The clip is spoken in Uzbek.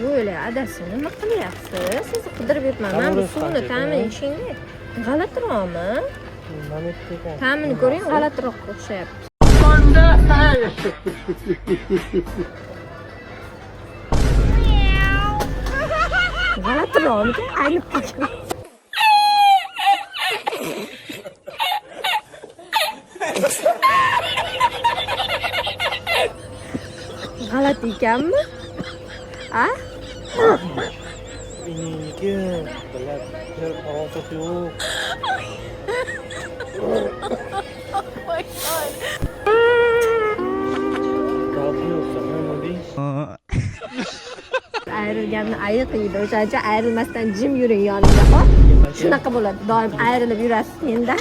Böyle adasi nima qilyapsiz? Sizni qidirib yuribman. Men bu suvni ta'mini ichingda g'alatiroqmi? Ta'mini ko'ring, g'alatiroq o'xshayapti. G'alatiroqmi? Aynib qolgan. G'alati ekanmi? A? Meniki bilan bir aloqasi yo'q. Ayrilganni ayiq yeydi. O'shancha ayrilmasdan jim yuring yonimda, xo'p? Shunaqa bo'ladi. Doim ayrilib yurasiz menda.